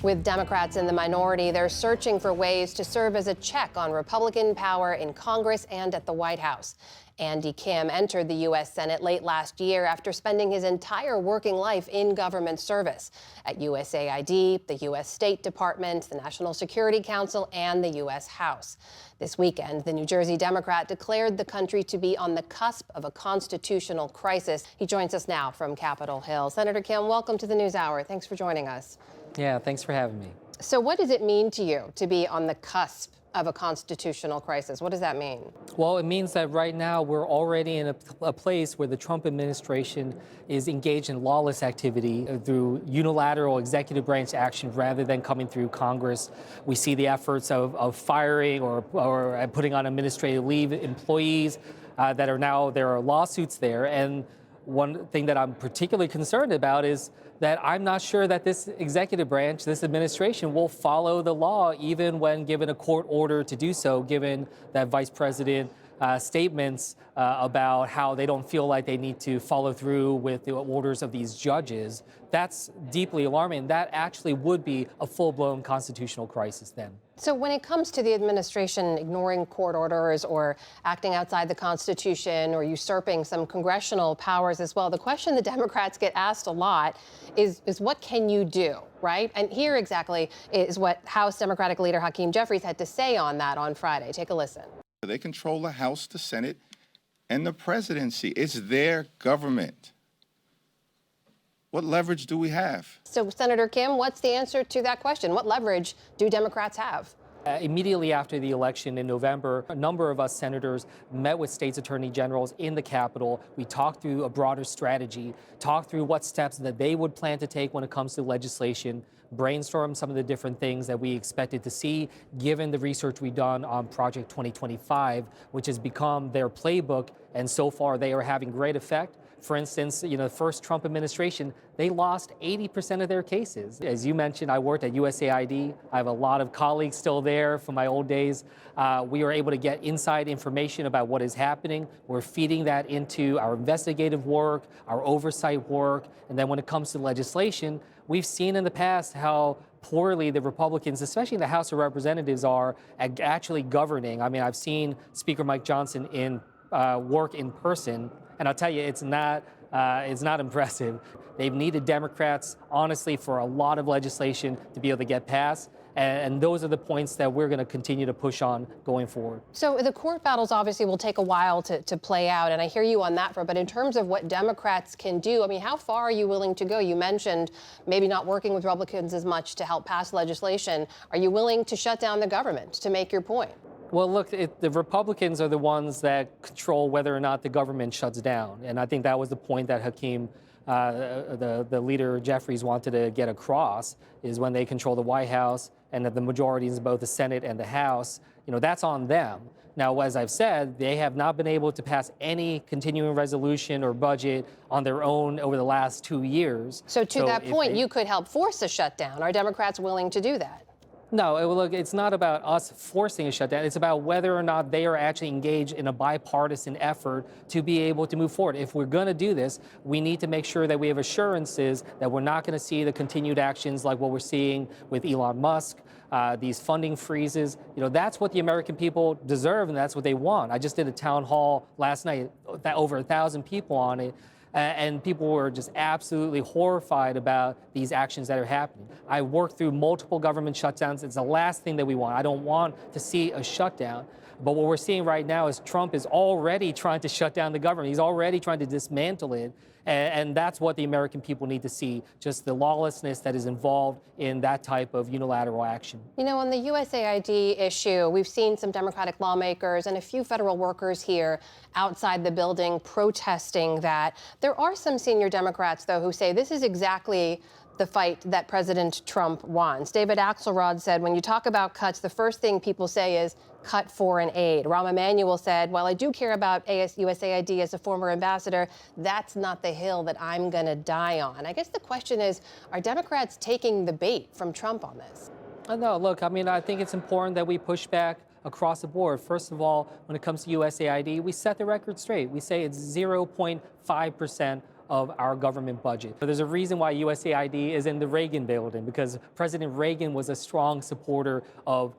With Democrats in the minority, they're searching for ways to serve as a check on Republican power in Congress and at the White House. Andy Kim entered the U.S. Senate late last year after spending his entire working life in government service at USAID, the U.S. State Department, the National Security Council, and the U.S. House. This weekend, the New Jersey Democrat declared the country to be on the cusp of a constitutional crisis. He joins us now from Capitol Hill. Senator Kim, welcome to the NewsHour. Thanks for joining us. Yeah, thanks for having me. So what does it mean to you to be on the cusp of a constitutional crisis? What does that mean? Well, it means that right now we're already in a place where the Trump administration is engaged in lawless activity through unilateral executive branch action rather than coming through Congress. We see the efforts of firing or putting on administrative leave employees that are now, there are lawsuits there. And one thing that I'm particularly concerned about is that I'm not sure that this executive branch, this administration, will follow the law even when given a court order to do so, given that Vice President statements about how they don't feel like they need to follow through with the orders of these judges. That's deeply alarming. That actually would be a full-blown constitutional crisis then. So when it comes to the administration ignoring court orders or acting outside the Constitution or usurping some congressional powers as well, the question the Democrats get asked a lot is what can you do, right? And here exactly is what House Democratic leader Hakeem Jeffries had to say on that on Friday. Take a listen. They control the House, the Senate, and the presidency. It's their government. What leverage do we have? So, Senator Kim, what's the answer to that question? What leverage do Democrats have? Immediately after the election in November, a number of us senators met with states attorney generals in the Capitol. We talked through a broader strategy, talked through what steps that they would plan to take when it comes to legislation, brainstorm some of the different things that we expected to see, given the research we've done on Project 2025, which has become their playbook, and so far they are having great effect. For instance, the first Trump administration, they lost 80% of their cases. As you mentioned, I worked at USAID. I have a lot of colleagues still there from my old days. We were able to get inside information about what is happening. We're feeding that into our investigative work, our oversight work, and then when it comes to legislation, we've seen in the past how poorly the Republicans, especially in the House of Representatives, are at actually governing. I mean, I've seen Speaker Mike Johnson work in person, and I'll tell you, it's not impressive. They've needed Democrats, honestly, for a lot of legislation to be able to get passed. And those are the points that we're going to continue to push on going forward. So the court battles obviously will take a while to play out, and I hear you on that front. But in terms of what Democrats can do, I mean, how far are you willing to go? You mentioned maybe not working with Republicans as much to help pass legislation. Are you willing to shut down the government to make your point? Well, look, the Republicans are the ones that control whether or not the government shuts down. And I think that was the point that Hakeem, the leader Jeffries, wanted to get across, is when they control the White House and that the majorities in both the Senate and the House, that's on them. Now, as I've said, they have not been able to pass any continuing resolution or budget on their own over the last 2 years. So to that point, you could help force a shutdown. Are Democrats willing to do that? No, look, it's not about us forcing a shutdown. It's about whether or not they are actually engaged in a bipartisan effort to be able to move forward. If we're going to do this, we need to make sure that we have assurances that we're not going to see the continued actions like what we're seeing with Elon Musk, these funding freezes. That's what the American people deserve, and that's what they want. I just did a town hall last night, over 1,000 people on it. And people were just absolutely horrified about these actions that are happening. I worked through multiple government shutdowns. It's the last thing that we want. I don't want to see a shutdown. But what we're seeing right now is Trump is already trying to shut down the government. He's already trying to dismantle it. And that's what the American people need to see, just the lawlessness that is involved in that type of unilateral action. On the USAID issue, we've seen some Democratic lawmakers and a few federal workers here outside the building protesting that. There are some senior Democrats, though, who say this is exactly the fight that President Trump wants. David Axelrod said, when you talk about cuts, the first thing people say is cut foreign aid. Rahm Emanuel said, while I do care about USAID as a former ambassador, that's not the hill that I'm going to die on. I guess the question is, are Democrats taking the bait from Trump on this? No, look, I think it's important that we push back across the board. First of all, when it comes to USAID, we set the record straight. We say it's 0.5% of our government budget. But there's a reason why USAID is in the Reagan building, because President Reagan was a strong supporter of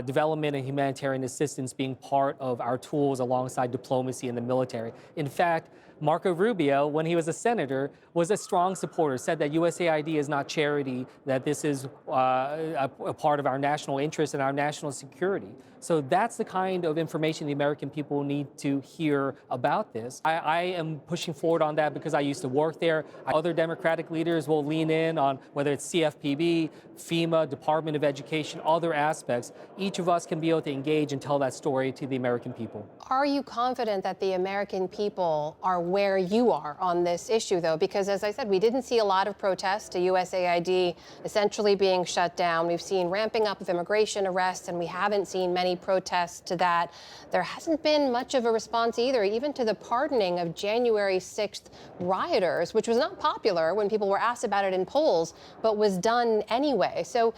development and humanitarian assistance being part of our tools alongside diplomacy and the military. In fact, Marco Rubio, when he was a senator, was a strong supporter, said that USAID is not charity, that this is a part of our national interest and our national security. So that's the kind of information the American people need to hear about this. I am pushing forward on that because I used to work there. Other Democratic leaders will lean in on whether it's CFPB, FEMA, Department of Education, other aspects. Each of us can be able to engage and tell that story to the American people. Are you confident that the American people are where you are on this issue, though? Because, as I said, we didn't see a lot of protests to USAID essentially being shut down. We've seen ramping up of immigration arrests, and we haven't seen many protests to that. There hasn't been much of a response either, even to the pardoning of January 6th rioters, which was not popular when people were asked about it in polls, but was done anyway. So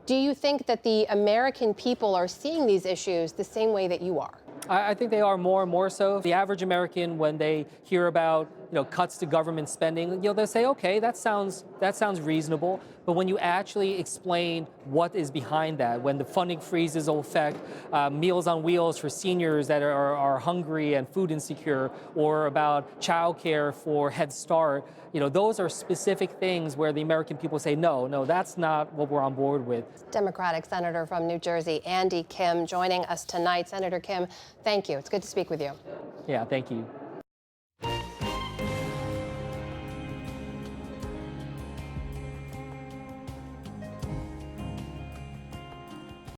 do you think that the American people are seeing these issues the same way that you are? I think they are more and more so. The average American, when they hear about cuts to government spending, they'll say, okay, that sounds reasonable. But when you actually explain what is behind that, when the funding freezes will affect Meals on Wheels for seniors that are hungry and food insecure, or about childcare for Head Start, those are specific things where the American people say, no, that's not what we're on board with. Democratic Senator from New Jersey, Andy Kim, joining us tonight. Senator Kim, thank you. It's good to speak with you. Yeah, thank you.